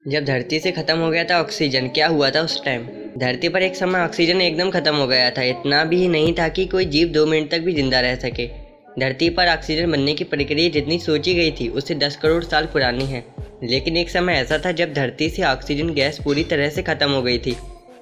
जब धरती से खत्म हो गया था ऑक्सीजन, क्या हुआ था उस टाइम? धरती पर एक समय ऑक्सीजन एकदम खत्म हो गया था। इतना भी नहीं था कि कोई जीव 2 मिनट तक भी जिंदा रह सके। धरती पर ऑक्सीजन बनने की प्रक्रिया जितनी सोची गई थी उससे 10 करोड़ साल पुरानी है। लेकिन एक समय ऐसा था जब धरती से ऑक्सीजन गैस पूरी तरह से खत्म हो गई थी।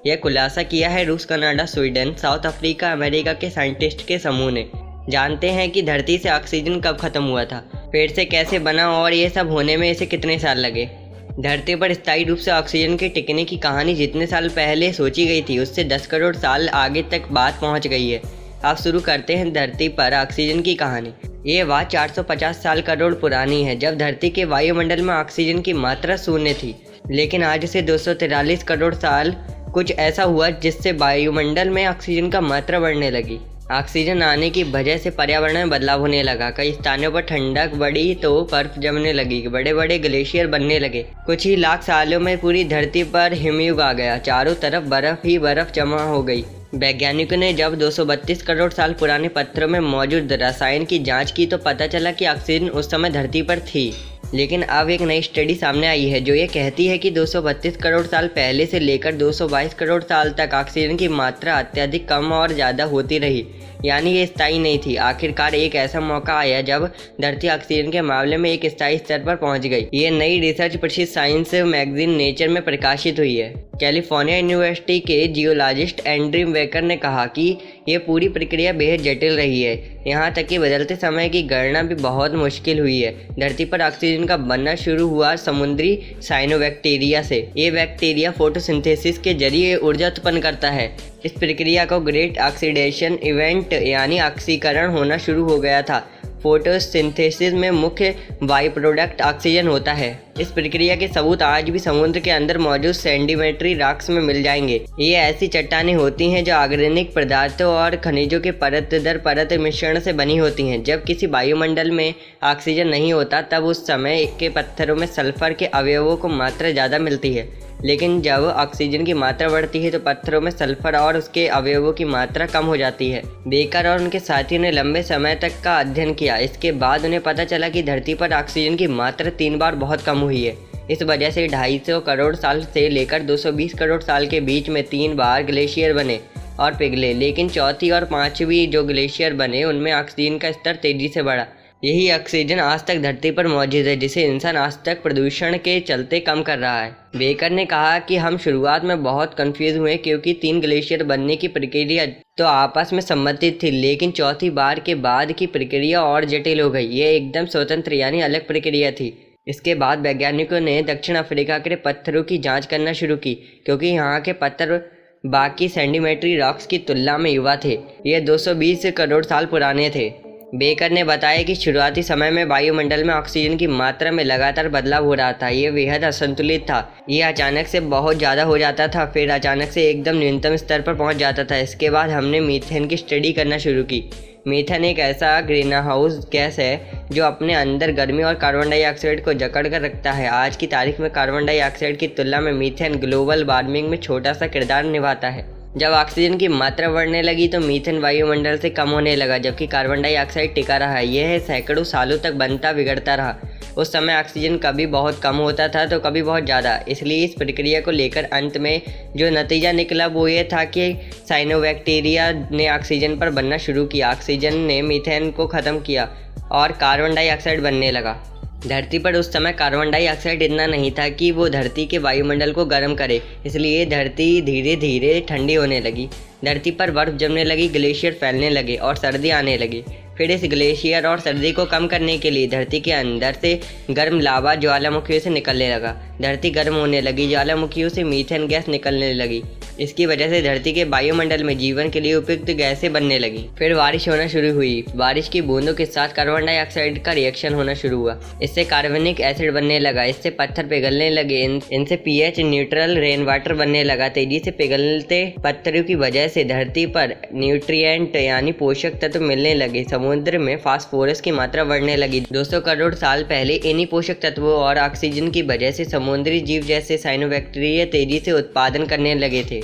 यह खुलासा किया है रूस, Canada, Sweden, south Africa, America के साइंटिस्ट के समूह ने। जानते हैं कि धरती से ऑक्सीजन कब खत्म हुआ था, फिर से कैसे बना और ये सब होने में इसे कितने साल लगे। धरती पर स्थायी रूप से ऑक्सीजन के टिकने की कहानी जितने साल पहले सोची गई थी उससे 10 करोड़ साल आगे तक बात पहुंच गई है। अब शुरू करते हैं धरती पर ऑक्सीजन की कहानी। ये बात 450 साल करोड़ पुरानी है, जब धरती के वायुमंडल में ऑक्सीजन की मात्रा शून्य थी। लेकिन आज से 243 करोड़ साल कुछ ऐसा हुआ जिससे वायुमंडल में ऑक्सीजन का मात्रा बढ़ने लगी। ऑक्सीजन आने की वजह से पर्यावरण में बदलाव होने लगा। कई स्थानों पर ठंडक बढ़ी तो बर्फ जमने लगी, बड़े बड़े ग्लेशियर बनने लगे। कुछ ही लाख सालों में पूरी धरती पर हिमयुग आ गया, चारों तरफ बर्फ ही बर्फ जमा हो गई। वैज्ञानिकों ने जब 232 करोड़ साल पुराने पत्थरों में मौजूद रसायन की जांच की तो पता चला कि ऑक्सीजन उस समय धरती पर थी। लेकिन अब एक नई स्टडी सामने आई है जो ये कहती है कि 232 करोड़ साल पहले से लेकर 222 करोड़ साल तक ऑक्सीजन की मात्रा अत्यधिक कम और ज़्यादा होती रही, यानी ये स्थायी नहीं थी। आखिरकार एक ऐसा मौका आया जब धरती ऑक्सीजन के मामले में एक स्थायी स्तर पर पहुंच गई। ये नई रिसर्च प्रसिद्ध साइंस मैगजीन नेचर में प्रकाशित हुई है। कैलिफोर्निया यूनिवर्सिटी के जियोलॉजिस्ट एंड्रयू वेकर ने कहा कि ये पूरी प्रक्रिया बेहद जटिल रही है, यहाँ तक कि बदलते समय की गणना भी बहुत मुश्किल हुई है। धरती पर ऑक्सीजन का बनना शुरू हुआ समुद्री साइनोबैक्टीरिया से। ये बैक्टीरिया फोटोसिंथेसिस के जरिए ऊर्जा उत्पन्न करता है। इस प्रक्रिया को ग्रेट ऑक्सीडेशन इवेंट यानी ऑक्सीकरण होना शुरू हो गया था। फोटोसिंथेसिस में मुख्य बाई प्रोडक्ट ऑक्सीजन होता है। इस प्रक्रिया के सबूत आज भी समुद्र के अंदर मौजूद सेडिमेंट्री रॉक्स में मिल जाएंगे। ये ऐसी चट्टानें होती हैं जो ऑर्गेनिक पदार्थों और खनिजों के परत दर परत मिश्रण से बनी होती हैं। जब किसी वायुमंडल में ऑक्सीजन नहीं होता तब उस समय के पत्थरों में सल्फर के अवयवों को मात्रा ज़्यादा मिलती है, लेकिन जब ऑक्सीजन की मात्रा बढ़ती है तो पत्थरों में सल्फर और उसके अवयवों की मात्रा कम हो जाती है। बेकर और उनके साथियों ने लंबे समय तक का अध्ययन किया। इसके बाद उन्हें पता चला कि धरती पर ऑक्सीजन की मात्रा 3 बार बहुत कम हुई है। इस वजह से 250 करोड़ साल से लेकर 220 करोड़ साल के बीच में 3 बार ग्लेशियर बने और पिघले। लेकिन चौथी और पांचवी जो ग्लेशियर बने उनमें ऑक्सीजन का स्तर तेजी से बढ़ा। यही ऑक्सीजन आज तक धरती पर मौजूद है, जिसे इंसान आज तक प्रदूषण के चलते कम कर रहा है। बेकर ने कहा कि हम शुरुआत में बहुत कंफ्यूज हुए क्योंकि 3 ग्लेशियर बनने की प्रक्रिया तो आपस में संबंधित थी, लेकिन चौथी बार के बाद की प्रक्रिया और जटिल हो गई। ये एकदम स्वतंत्र यानी अलग प्रक्रिया थी। इसके बाद वैज्ञानिकों ने दक्षिण अफ्रीका के पत्थरों की जांच करना शुरू की, क्योंकि यहाँ के पत्थर बाकी सेडिमेंट्री रॉक्स की तुलना में युवा थे। ये 220 करोड़ साल पुराने थे। बेकर ने बताया कि शुरुआती समय में वायुमंडल में ऑक्सीजन की मात्रा में लगातार बदलाव हो रहा था। ये बेहद असंतुलित था। ये अचानक से बहुत ज़्यादा हो जाता था, फिर अचानक से एकदम न्यूनतम स्तर पर पहुंच जाता था। इसके बाद हमने मीथेन की स्टडी करना शुरू की। मीथेन एक ऐसा ग्रीनहाउस गैस है जो अपने अंदर गर्मी और कार्बन डाइऑक्साइड को जकड़ कर रखता है। आज की तारीख में कार्बन डाइऑक्साइड की तुलना में मीथेन ग्लोबल वार्मिंग में छोटा सा किरदार निभाता है। जब ऑक्सीजन की मात्रा बढ़ने लगी तो मीथेन वायुमंडल से कम होने लगा, जबकि कार्बन डाइऑक्साइड टिका रहा। यह सैकड़ों सालों तक बनता बिगड़ता रहा। उस समय ऑक्सीजन कभी बहुत कम होता था तो कभी बहुत ज़्यादा। इसलिए इस प्रक्रिया को लेकर अंत में जो नतीजा निकला वो ये था कि साइनोबैक्टीरिया ने ऑक्सीजन पर बनना शुरू किया। ऑक्सीजन ने मीथेन को ख़त्म किया और कार्बन डाइऑक्साइड बनने लगा। धरती पर उस समय कार्बन डाइऑक्साइड इतना नहीं था कि वो धरती के वायुमंडल को गर्म करे, इसलिए धरती धीरे धीरे ठंडी होने लगी। धरती पर बर्फ जमने लगी, ग्लेशियर फैलने लगे और सर्दी आने लगी। फिर इस ग्लेशियर और सर्दी को कम करने के लिए धरती के अंदर से गर्म लावा ज्वालामुखियों से निकलने लगा। धरती गर्म होने लगी, ज्वालामुखियों से मीथेन गैस निकलने लगी। इसकी वजह से धरती के वायुमंडल में जीवन के लिए उपयुक्त गैसें बनने लगी। फिर बारिश होना शुरू हुई। बारिश की बूंदों के साथ कार्बन डाइऑक्साइड का रिएक्शन होना शुरू हुआ। इससे कार्बनिक एसिड बनने लगा। इससे पत्थर पिघलने लगे। इनसे पीएच न्यूट्रल रेन वाटर बनने लगा। तेजी से पिघलते पत्थरों की वजह से धरती पर न्यूट्रिएंट यानी पोषक तत्व मिलने लगे। समुद्र में फास्फोरस की मात्रा बढ़ने लगी। 200 करोड़ साल पहले इन्हीं पोषक तत्वों और ऑक्सीजन की वजह से समुद्री जीव जैसे साइनोबैक्टीरिया तेजी से उत्पादन करने लगे थे।